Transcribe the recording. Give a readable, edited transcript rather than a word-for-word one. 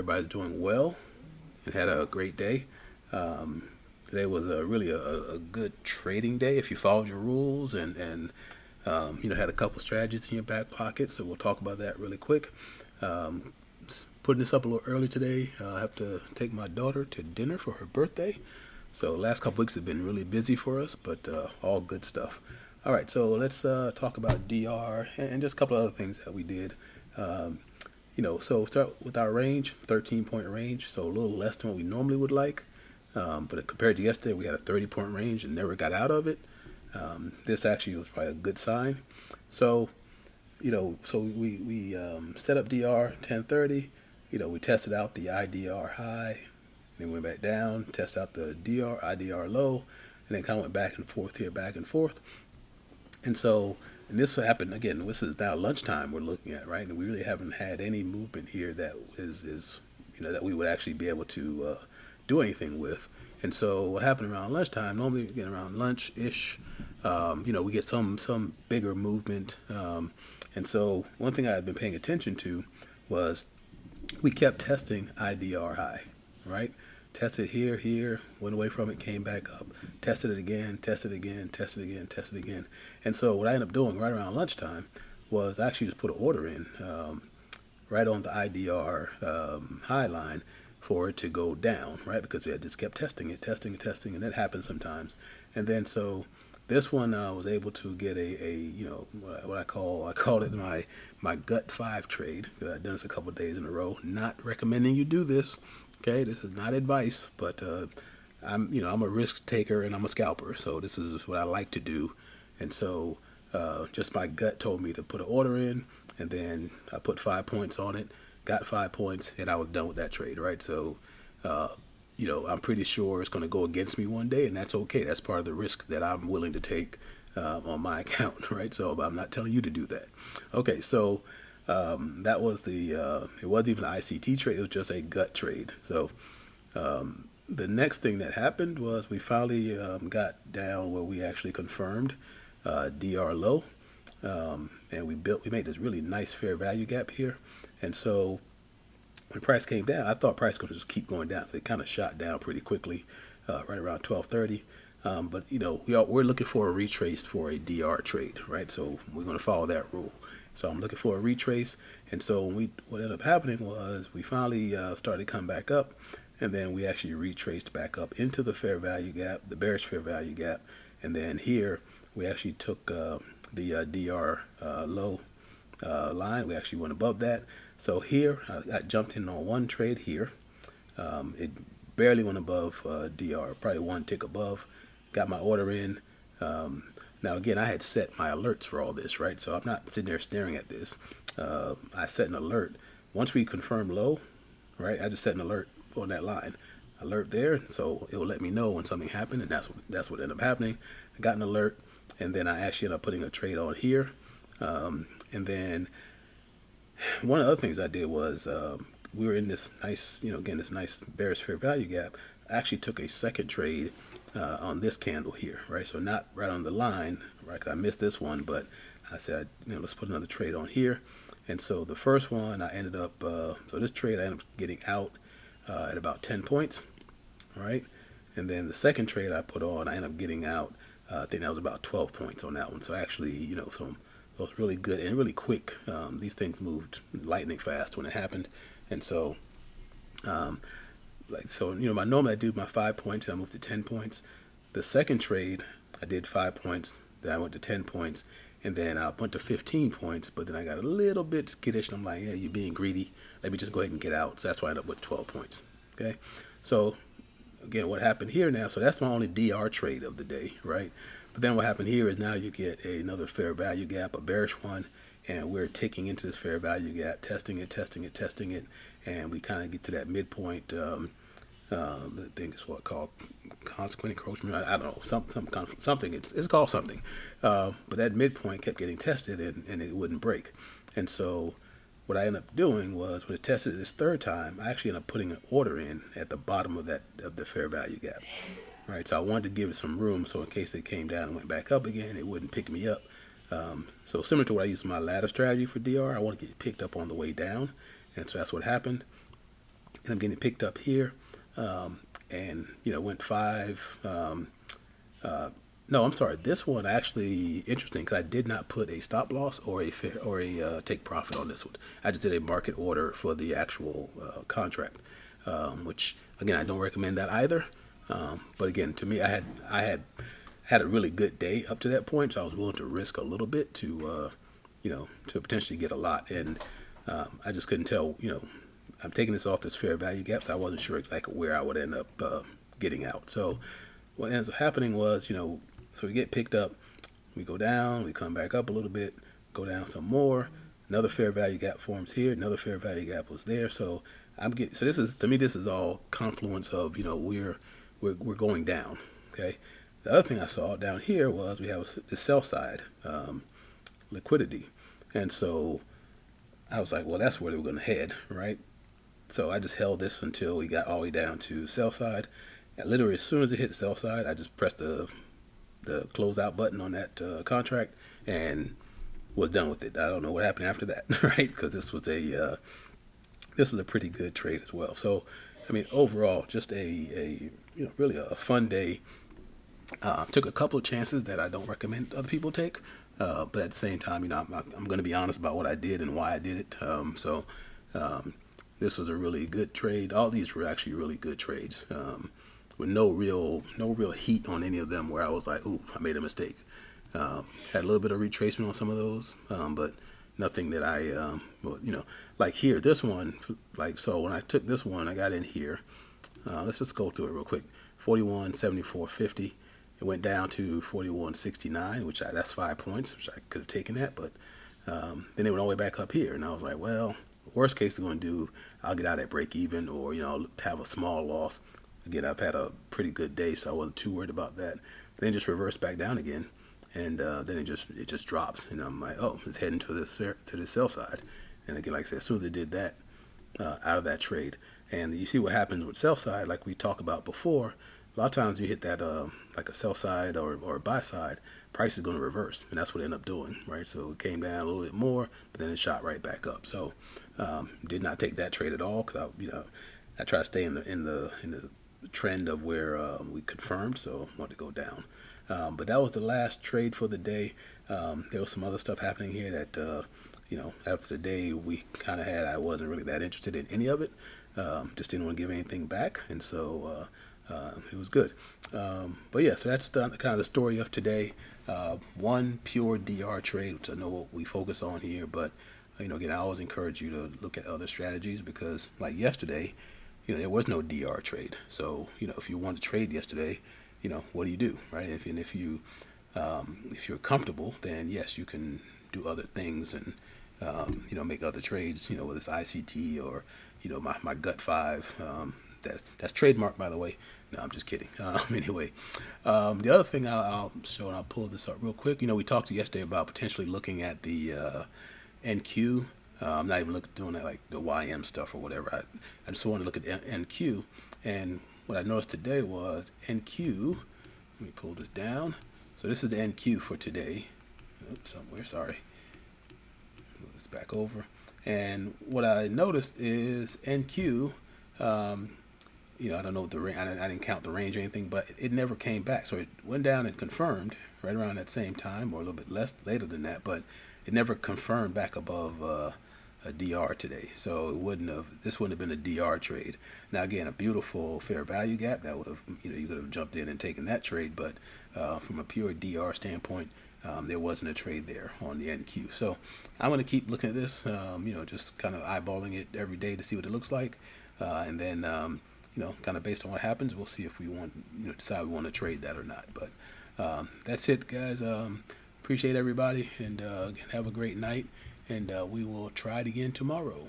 Everybody's doing well and had a great day. Um, Today was a good trading day if you followed your rules and had a couple strategies in your back pocket. So we'll talk about that really quick. Um, Putting this up a little early today. I have to take my daughter to dinner for her birthday. So last couple weeks have been really busy for us, but all good stuff. All right, so let's talk about DR and just a couple other things that we did. Um, so start with our range, 13-point range, so a little less than what we normally would like. But compared to yesterday, we had a 30-point range and never got out of it. This actually was probably a good sign. So, we set up DR 1030. We tested out the IDR high, then went back down, test out the IDR low, and then kind of went back and forth here, back and forth. And this happened again. This is now lunchtime we're looking at, right? And we really haven't had any movement here that is that we would actually be able to do anything with. And so what happened around lunchtime? Normally, again around lunch-ish, we get some bigger movement. And so one thing I had been paying attention to was we kept testing IDR high, right? Tested here, went away from it, came back up, tested it again, tested again, tested again, tested again. And so what I ended up doing right around lunchtime was I actually just put an order in right on the IDR high line for it to go down, right? Because we had just kept testing it, testing, and that happens sometimes. And then so this one was able to get what I called it my gut five trade. I've done this a couple of days in a row. Not recommending you do this. Okay, this is not advice, but I'm a risk taker and I'm a scalper, so this is what I like to do. And so just my gut told me to put an order in, and then I put 5 points on it, got 5 points, and I was done with that trade, right? So I'm pretty sure it's going to go against me one day, and that's okay. That's part of the risk that I'm willing to take on my account, right? So I'm not telling you to do that. Okay, so that was it wasn't even an ICT trade, it was just a gut trade. So the next thing that happened was we finally got down where we actually confirmed DR low, and we made this really nice fair value gap here. And so when price came down, I thought price could just keep going down. It kind of shot down pretty quickly, right around 12:30. But we're looking for a retrace for a DR trade, right? So we're going to follow that rule. So I'm looking for a retrace, and so what ended up happening was we finally started to come back up, and then we actually retraced back up into the fair value gap, the bearish fair value gap, and then here we actually took the DR low line. We actually went above that. So here I jumped in on one trade here. It barely went above DR, probably one tick above. Got my order in. Now again, I had set my alerts for all this, right? So I'm not sitting there staring at this. I set an alert. Once we confirm low, right, I just set an alert on that line. Alert there, so it will let me know when something happened, and that's what ended up happening. I got an alert, and then I actually ended up putting a trade on here. And then one of the other things I did was we were in this nice, this nice bearish fair value gap. I actually took a second trade on this candle here, right? So not right on the line, right? 'Cause I missed this one, but I said, let's put another trade on here. And so the first one, I ended up, so this trade I ended up getting out at about 10 points, right? And then the second trade I put on, I ended up getting out, I think that was about 12 points on that one. So actually, so it was really good and really quick. These things moved lightning fast when it happened. And so, normally I do my 5 points and I moved to 10 points. The second trade, I did 5 points, then I went to 10 points, and then I went to 15 points, but then I got a little bit skittish, and I'm like, yeah, you're being greedy. Let me just go ahead and get out. So that's why I ended up with 12 points. Okay. So again, what happened here now, so that's my only DR trade of the day, right? But then what happened here is now you get another fair value gap, a bearish one, and we're ticking into this fair value gap, testing it, and we kind of get to that midpoint. I think it's what called consequent encroachment. I don't know, something. It's called something. But that midpoint kept getting tested, and it wouldn't break. And so what I ended up doing was when it tested this third time, I actually ended up putting an order in at the bottom of the fair value gap. Right, so I wanted to give it some room, so in case it came down and went back up again, it wouldn't pick me up. So similar to what I used in my ladder strategy for DR, I want to get picked up on the way down, and so that's what happened. and I'm getting picked up here, and went five. No, I'm sorry. This one actually interesting because I did not put a stop loss or a take profit on this one. I just did a market order for the actual contract, which again I don't recommend that either. But again, to me, I had a really good day up to that point, so I was willing to risk a little bit to potentially get a lot, and I just couldn't tell. I'm taking this off this fair value gap, so I wasn't sure exactly where I would end up getting out. So what ends up happening was, so we get picked up, we go down, we come back up a little bit, go down some more. Another fair value gap forms here. Another fair value gap was there. So this is, to me, this is all confluence of, we're going down. Okay. The other thing I saw down here was we have the sell side liquidity, and so I was like, well, that's where they were going to head, right? So I just held this until we got all the way down to sell side. And literally, as soon as it hit sell side, I just pressed the closeout button on that contract and was done with it. I don't know what happened after that, right? Because this was a pretty good trade as well. So, I mean, overall, just a really a fun day. Took a couple of chances that I don't recommend other people take, but at the same time, I'm going to be honest about what I did and why I did it. This was a really good trade. All these were actually really good trades, with no real heat on any of them where I was like, ooh, I made a mistake. Had a little bit of retracement on some of those, but nothing that like here, this one, so when I took this one, I got in here. Let's just go through it real quick. 41.7450. It went down to 41.69, which that's 5 points, which I could have taken that, but then it went all the way back up here, and I was like, well, worst case they're going to do, I'll get out at break even, or have a small loss. Again, I've had a pretty good day, so I wasn't too worried about that. Then just reverse back down again, and then it just drops, and I'm like, oh, it's heading to the sell side. And again, like I said, as soon as it did that, out of that trade, and you see what happens with sell side, like we talked about before. A lot of times you hit that like a sell side or a buy side, price is going to reverse, and that's what it ended up doing, right? So it came down a little bit more, but then it shot right back up. So did not take that trade at all because I try to stay in the trend of where we confirmed, so I wanted to go down. But that was the last trade for the day. There was some other stuff happening here that after the day we kind of had, I wasn't really that interested in any of it. Just didn't want to give anything back, and so it was good. But yeah, so that's kind of the story of today. One pure DR trade, which I know what we focus on here, but again, I always encourage you to look at other strategies because, like yesterday, there was no DR trade. So if you want to trade yesterday, what do, right? If you're comfortable, then yes, you can do other things and make other trades. Whether it's ICT or my gut 5. That's trademark, by the way. No, I'm just kidding. Anyway, the other thing I'll show, and I'll pull this up real quick. We talked yesterday about potentially looking at the NQ. I'm not even doing that like the YM stuff or whatever. I just want to look at NQ. And what I noticed today was NQ. Let me pull this down. So this is the NQ for today. Oops, somewhere, sorry. Move this back over. And what I noticed is NQ. I don't know what the range. I didn't count the range or anything, but it never came back. So it went down and confirmed right around that same time, or a little bit later than that. But it never confirmed back above a DR today. So this wouldn't have been a DR trade. Now again, a beautiful fair value gap that would have, you could have jumped in and taken that trade. But from a pure DR standpoint, there wasn't a trade there on the NQ. So I'm going to keep looking at this. Just kind of eyeballing it every day to see what it looks like, and then. Kind of based on what happens, we'll see if we want, decide we want to trade that or not. But that's it, guys. Appreciate everybody, and have a great night, and we will try it again tomorrow.